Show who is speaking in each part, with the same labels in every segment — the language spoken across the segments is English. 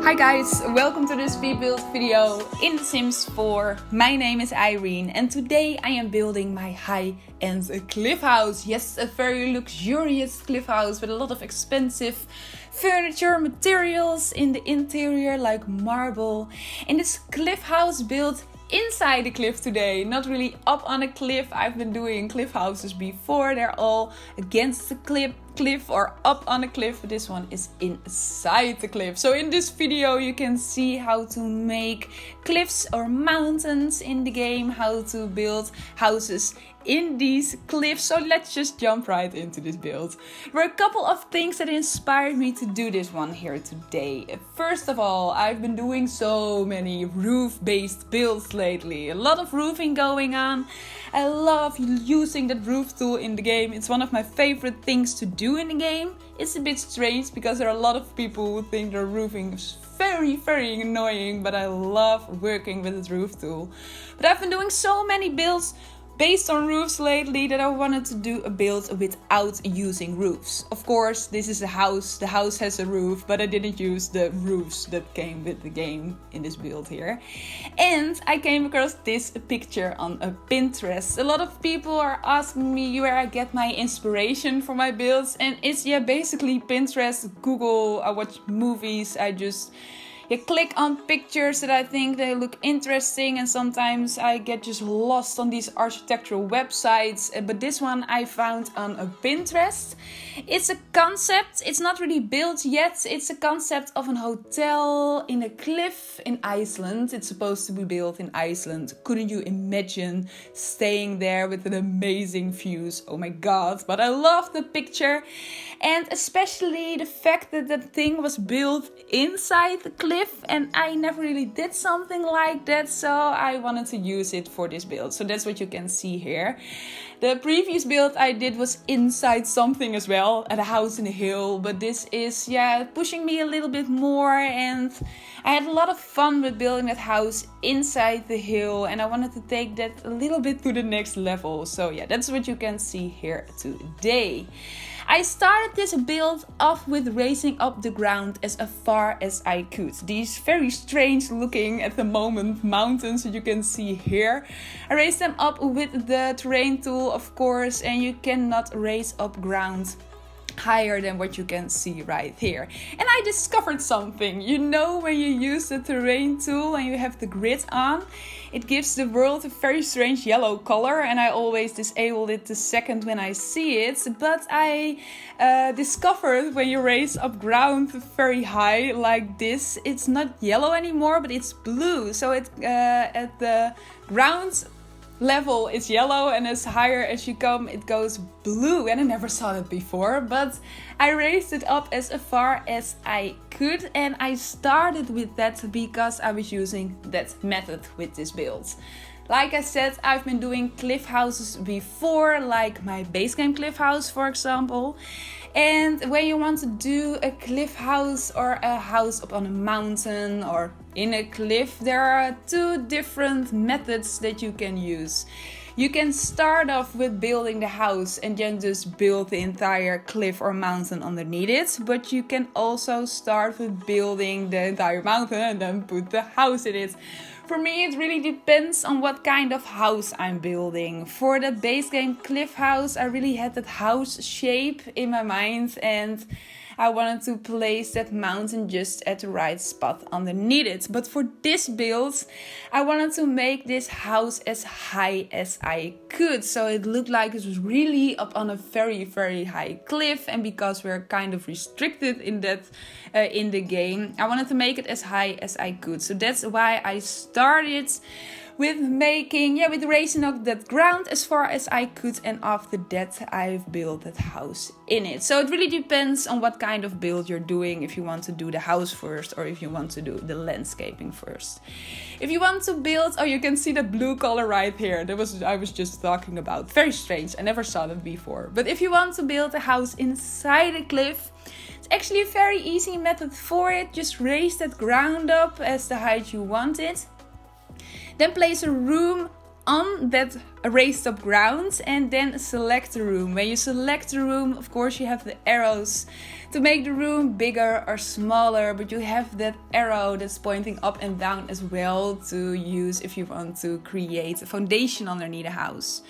Speaker 1: Hi guys, welcome to this build video in The Sims 4. My name is Irene and today I am building my high-end cliff house. Yes, a very luxurious cliff house with a lot of expensive furniture, materials in the interior like marble. And this cliff house built inside the cliff today, not really up on a cliff. I've been doing cliff houses before. They're all against the cliff or up on a cliff, but this one is inside the cliff. So in this video you can see how to make cliffs or mountains in the game, how to build houses in these cliffs. So let's just jump right into this build. There were a couple of things that inspired me to do this one here today. First of all, I've been doing so many roof-based builds lately. A lot of roofing going on. I love using that roof tool in the game. It's one of my favorite things to do in the game. It's a bit strange because there are a lot of people who think the roofing is very annoying, but I love working with this roof tool. But I've been doing so many builds based on roofs lately that I wanted to do a build without using roofs. Of course, this is a house. The house has a roof, but I didn't use the roofs that came with the game in this build here. And I came across this picture on a Pinterest. A lot of people are asking me where I get my inspiration for my builds, and it's basically Pinterest, Google. I watch movies. I just click on pictures that I think they look interesting, and sometimes I get just lost on these architectural websites. But this one I found on a Pinterest. It's a concept. It's not really built yet. It's a concept of an hotel in a cliff in Iceland. It's supposed to be built in Iceland. Couldn't you imagine staying there with an amazing views? Oh my god, but I love the picture. And especially the fact that that thing was built inside the cliff, and I never really did something like that, so I wanted to use it for this build. So that's what you can see here. The previous build I did was inside something as well, at a house in a hill, but this is pushing me a little bit more, and I had a lot of fun with building that house inside the hill, and I wanted to take that a little bit to the next level. So that's what you can see here today. I started this build off with raising up the ground as far as I could. These very strange looking at the moment mountains that you can see here. I raised them up with the terrain tool, of course, and you cannot raise up ground higher than what you can see right here. And I discovered something. You know, when you use the terrain tool and you have the grid on, it gives the world a very strange yellow color, and I always disable it the second when I see it. But I discovered when you raise up ground very high like this, it's not yellow anymore, but it's blue. So it at the ground level is yellow, and as higher as you come it goes blue, and I never saw that before, but I raised it up as far as I could, and I started with that because I was using that method with this build. Like I said, I've been doing cliff houses before, like my base game cliff house for example. And when you want to do a cliff house or a house up on a mountain or in a cliff, there are two different methods that you can use. You can start off with building the house and then just build the entire cliff or mountain underneath it. But you can also start with building the entire mountain and then put the house in it. For me, it really depends on what kind of house I'm building. For the base game cliff house, I really had that house shape in my mind, and I wanted to place that mountain just at the right spot underneath it. But for this build, I wanted to make this house as high as I could. So it looked like it was really up on a very high cliff. And because we're kind of restricted in that in the game, I wanted to make it as high as I could. So that's why I started with with raising up that ground as far as I could, and after that I've built that house in it. So it really depends on what kind of build you're doing, if you want to do the house first or if you want to do the landscaping first. If you want to build, you can see the blue color right here. I was just talking about. Very strange, I never saw that before. But if you want to build a house inside a cliff, it's actually a very easy method for it. Just raise that ground up as the height you want it. Then place a room on that raised up ground and then select the room. When you select the room, of course you have the arrows to make the room bigger or smaller, but you have that arrow that's pointing up and down as well to use if you want to create a foundation underneath a house.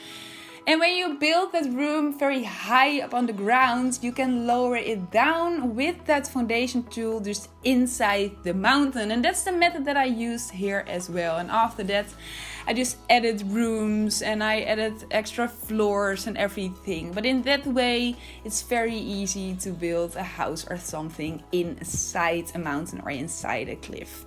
Speaker 1: And when you build that room very high up on the ground, you can lower it down with that foundation tool just inside the mountain. And that's the method that I used here as well. And after that, I just added rooms and I added extra floors and everything. But in that way, it's very easy to build a house or something inside a mountain or inside a cliff.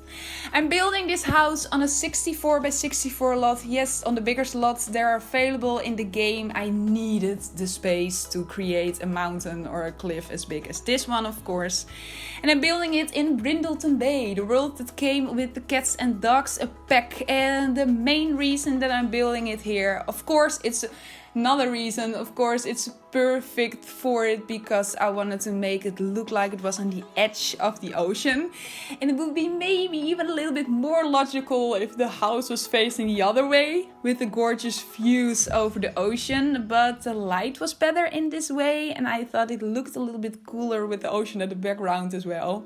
Speaker 1: I'm building this house on a 64 by 64 lot. Yes, on the bigger slots they are available in the game. I needed the space to create a mountain or a cliff as big as this one, of course. And I'm building it in Brindleton Bay, the world that came with the cats and dogs a pack. And the main reason that I'm building it here, of course, it's another reason, of course, it's perfect for it because I wanted to make it look like it was on the edge of the ocean. And it would be maybe even a little bit more logical if the house was facing the other way with the gorgeous views over the ocean. But the light was better in this way and I thought it looked a little bit cooler with the ocean at the background as well.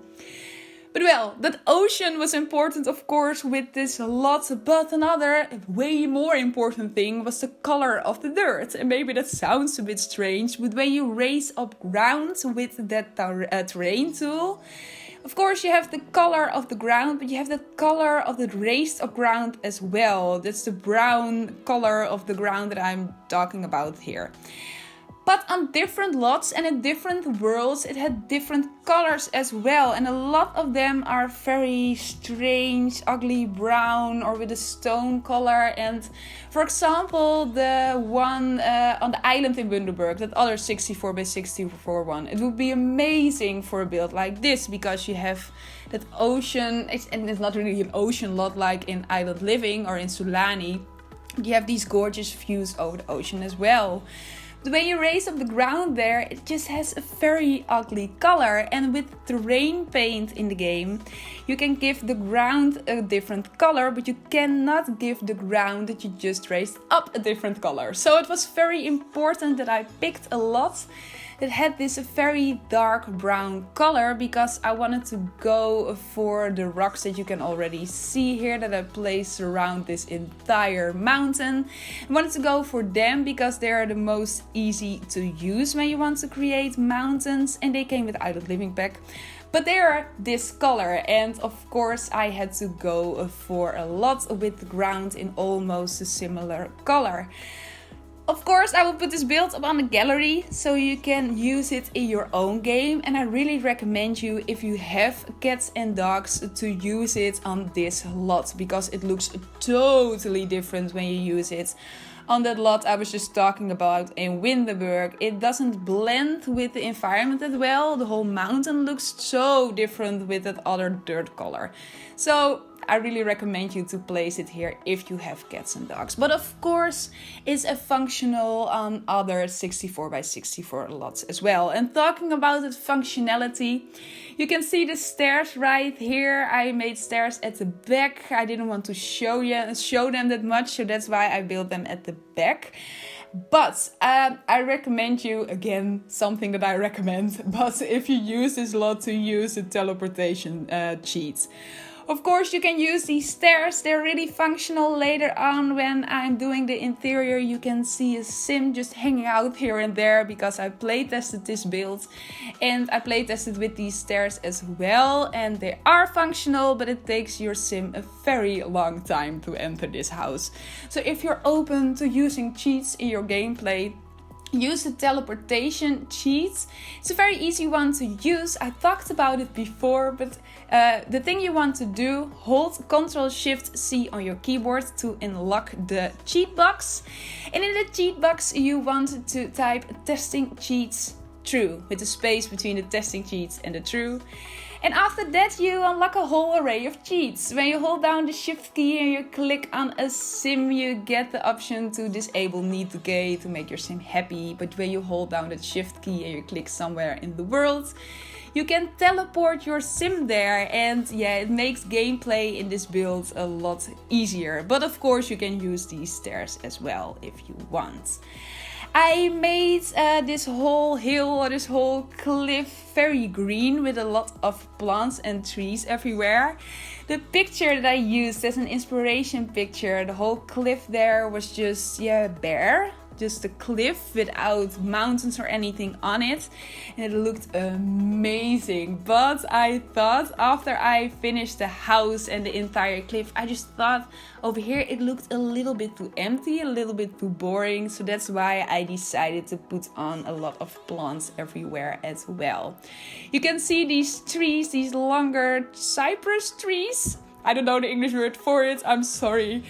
Speaker 1: But well, that ocean was important, of course, with this lot. But another way more important thing was the color of the dirt. And maybe that sounds a bit strange, but when you raise up ground with that terrain tool, of course you have the color of the ground, but you have the color of the raised up ground as well. That's the brown color of the ground that I'm talking about here. But on different lots and in different worlds, it had different colors as well. And a lot of them are very strange, ugly brown or with a stone color. And for example, the one on the island in Bundaberg, that other 64 by 64 one, it would be amazing for a build like this because you have that ocean. And it's not really an ocean lot like in Island Living or in Sulani. You have these gorgeous views over the ocean as well. When you raise up the ground there, it just has a very ugly color. And with terrain paint in the game, you can give the ground a different color, but you cannot give the ground that you just raised up a different color. So it was very important that I picked a lot that had this very dark brown color because I wanted to go for the rocks that you can already see here that I placed around this entire mountain. I wanted to go for them because they are the most easy to use when you want to create mountains, and they came with Island Living pack. But they are this color, and of course I had to go for a lot with the ground in almost a similar color. Of course, I will put this build up on the gallery so you can use it in your own game. And I really recommend you, if you have cats and dogs, to use it on this lot because it looks totally different when you use it on that lot I was just talking about in Windenburg. It doesn't blend with the environment as well. The whole mountain looks so different with that other dirt color. So I really recommend you to place it here if you have cats and dogs. But of course, it's a functional on other 64 by 64 lots as well. And talking about the functionality, you can see the stairs right here. I made stairs at the back. I didn't want to show them that much, so that's why I built them at the back. But I recommend you, again, something that I recommend, but if you use this lot, to use the teleportation cheats. Of course, you can use these stairs. They're really functional later on when I'm doing the interior. You can see a sim just hanging out here and there because I playtested this build. And I playtested with these stairs as well. And they are functional, but it takes your sim a very long time to enter this house. So if you're open to using cheats in your gameplay, use the teleportation cheats. It's a very easy one to use. I talked about it before, but the thing you want to do, hold Ctrl-Shift-C on your keyboard to unlock the cheat box. And in the cheat box, you want to type testing cheats true with a space between the testing cheats and the true. And after that, you unlock a whole array of cheats. When you hold down the shift key and you click on a sim, you get the option to disable need decay to make your sim happy. But when you hold down the shift key and you click somewhere in the world, you can teleport your sim there, and yeah, it makes gameplay in this build a lot easier. But of course you can use these stairs as well if you want. I made this whole hill or this whole cliff very green with a lot of plants and trees everywhere. The picture that I used as an inspiration picture, the whole cliff there was just bare. Just a cliff without mountains or anything on it, and it looked amazing. But I thought after I finished the house and the entire cliff, I just thought over here it looked a little bit too empty, a little bit too boring. So that's why I decided to put on a lot of plants everywhere as well. You can see these trees, these longer cypress trees. I don't know the English word for it, I'm sorry.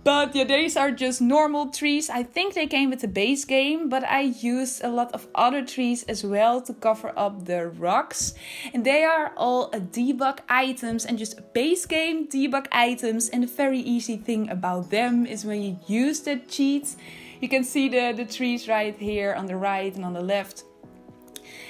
Speaker 1: But yeah, these are just normal trees. I think they came with the base game, but I used a lot of other trees as well to cover up the rocks. And they are all debug items and just base game debug items. And the very easy thing about them is when you use the cheats, you can see the trees right here on the right and on the left.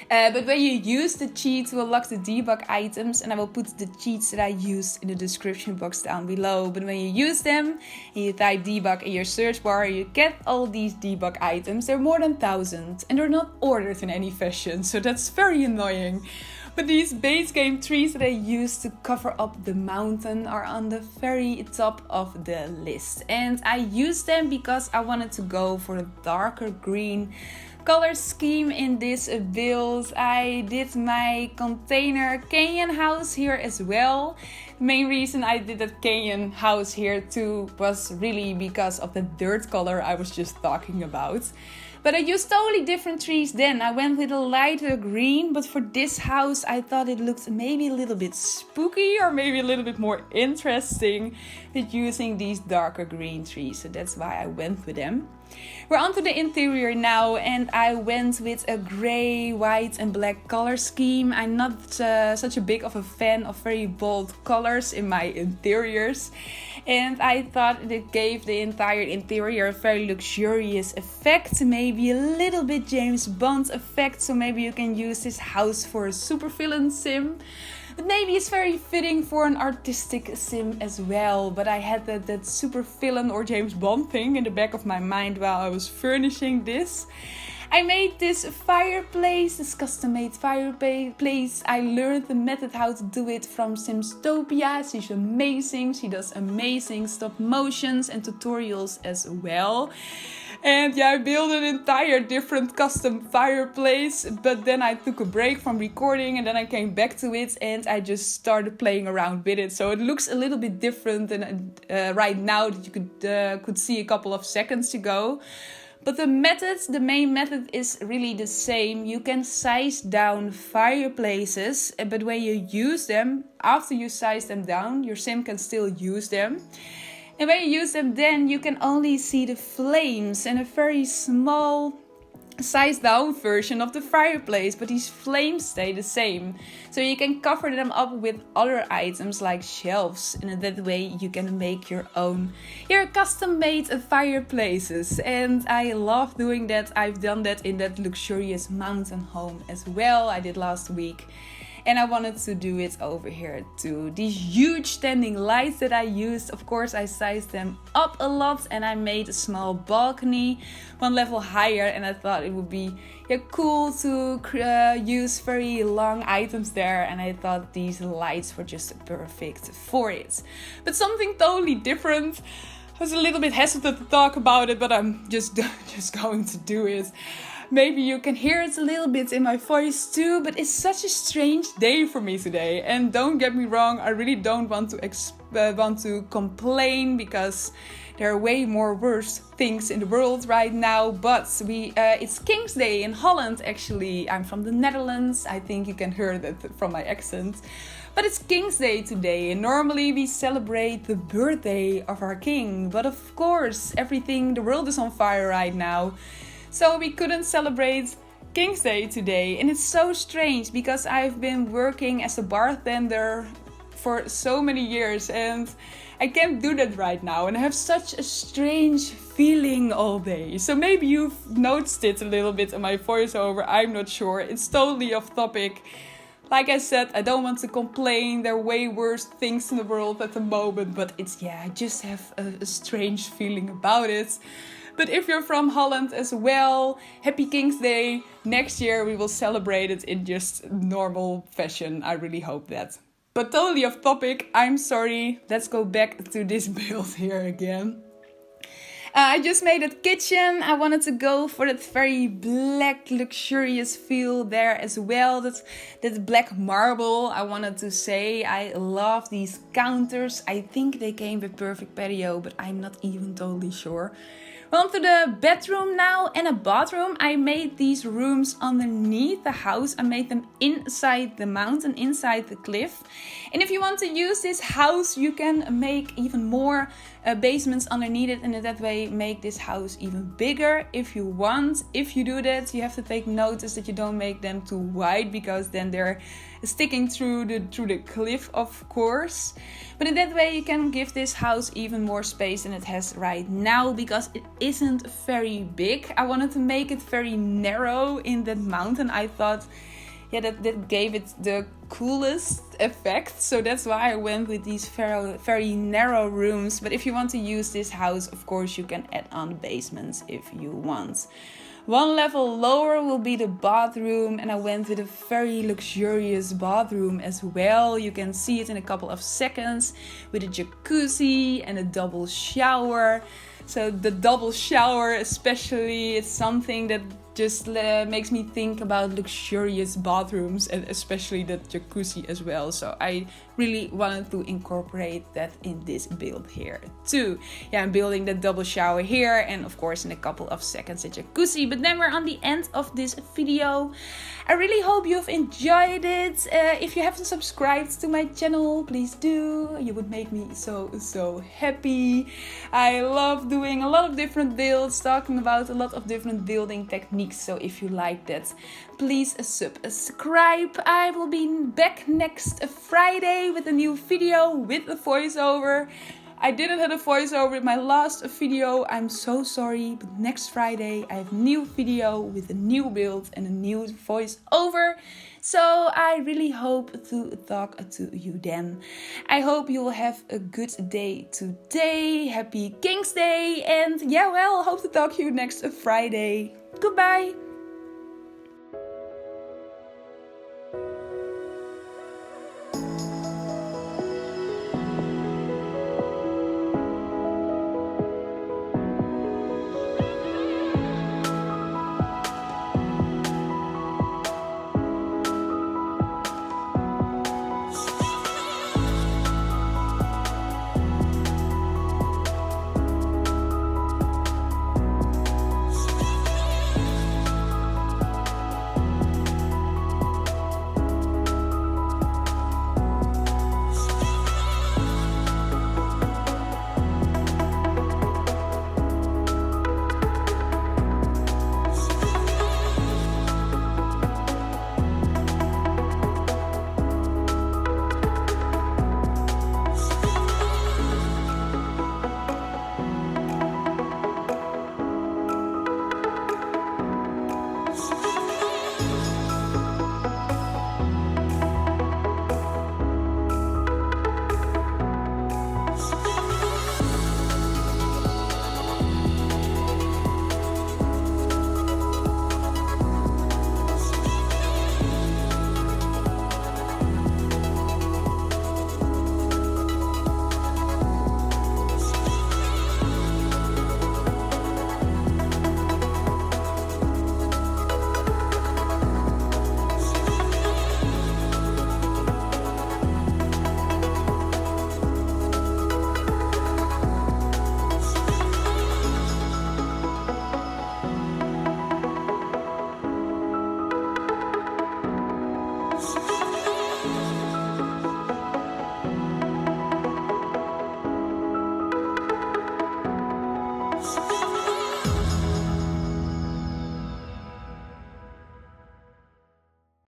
Speaker 1: But when you use the cheat to unlock the debug items, and I will put the cheats that I used in the description box down below. But when you use them and you type debug in your search bar, you get all these debug items. They're more than 1,000 and they're not ordered in any fashion, so that's very annoying. But these base game trees that I used to cover up the mountain are on the very top of the list. And I used them because I wanted to go for a darker green color scheme in this build. I did my container canyon house here as well. The main reason I did that canyon house here too was really because of the dirt color I was just talking about. But I used totally different trees then. I went with a lighter green, but for this house I thought it looked maybe a little bit spooky or maybe a little bit more interesting with using these darker green trees. So that's why I went with them. We're onto the interior now, and I went with a grey, white and black color scheme. I'm not such a big of a fan of very bold colors in my interiors, and I thought it gave the entire interior a very luxurious effect, maybe a little bit James Bond effect, so maybe you can use this house for a supervillain sim. But maybe it's very fitting for an artistic sim as well. But I had that super villain or James Bond thing in the back of my mind while I was furnishing this. I made this fireplace, this custom-made fireplace. I learned the method how to do it from Simstopia. She's amazing. She does amazing stop motions and tutorials as well. And yeah, I built an entire different custom fireplace, but then I took a break from recording and then I came back to it and I just started playing around with it. So it looks a little bit different than right now that you could see a couple of seconds ago. But the main method is really the same. You can size down fireplaces, but when you use them, after you size them down, your sim can still use them. And when you use them, then you can only see the flames and a very small sized down version of the fireplace, but these flames stay the same. So you can cover them up with other items like shelves, and in that way you can make your custom made fireplaces. And I love doing that. I've done that in that luxurious mountain home as well. I did last week. And I wanted to do it over here too. These huge standing lights that I used, of course I sized them up a lot and I made a small balcony one level higher, and I thought it would be cool to use very long items there, and I thought these lights were just perfect for it. But something totally different. I was a little bit hesitant to talk about it, but I'm just going to do it. Maybe you can hear it a little bit in my voice too, but it's such a strange day for me today. And don't get me wrong, I really don't want to complain, because there are way more worse things in the world right now. But it's King's Day in Holland actually. I'm from the Netherlands. I think you can hear that from my accent. But it's King's Day today, and normally we celebrate the birthday of our king. But of course, the world is on fire right now. So we couldn't celebrate King's Day today. And it's so strange because I've been working as a bartender for so many years and I can't do that right now. And I have such a strange feeling all day. So maybe you've noticed it a little bit in my voiceover. I'm not sure. It's totally off topic. Like I said, I don't want to complain. There are way worse things in the world at the moment. But it's, I just have a strange feeling about it. But if you're from Holland as well, Happy King's Day. Next year we will celebrate it in just normal fashion. I really hope that. But totally off topic, I'm sorry. Let's go back to this build here again. I just made a kitchen. I wanted to go for that very black, luxurious feel there as well. That black marble, I wanted to say. I love these counters. I think they came with perfect patio, but I'm not even totally sure. On to the bedroom now and a bathroom. I made these rooms underneath the house. I made them inside the mountain, inside the cliff. And if you want to use this house, you can make even more basements underneath it, and in that way make this house even bigger if you want. If you do that, you have to take notice that you don't make them too wide, because then they're sticking through the cliff, of course. But in that way you can give this house even more space than it has right now, because it isn't very big. I wanted to make it very narrow in that mountain. I thought that gave it the coolest effect. So that's why I went with these very narrow rooms. But if you want to use this house, of course you can add on basements if you want. One level lower will be the bathroom, and I went with a very luxurious bathroom as well. You can see it in a couple of seconds, with a jacuzzi and a double shower. So the double shower especially is something that just makes me think about luxurious bathrooms, and especially the jacuzzi as well. So I really wanted to incorporate that in this build here too. I'm building the double shower here, and of course in a couple of seconds a jacuzzi. But then we're on the end of this video. I really hope you've enjoyed it. If you haven't subscribed to my channel, please do. You would make me so happy. I love doing a lot of different builds, talking about a lot of different building techniques. So if you like that, please subscribe. I will be back next Friday with a new video with a voiceover. I didn't have a voiceover with my last video. I'm so sorry, but next Friday I have a new video with a new build and a new voiceover. So I really hope to talk to you then. I hope you will have a good day today. Happy King's Day, and hope to talk to you next Friday. Goodbye.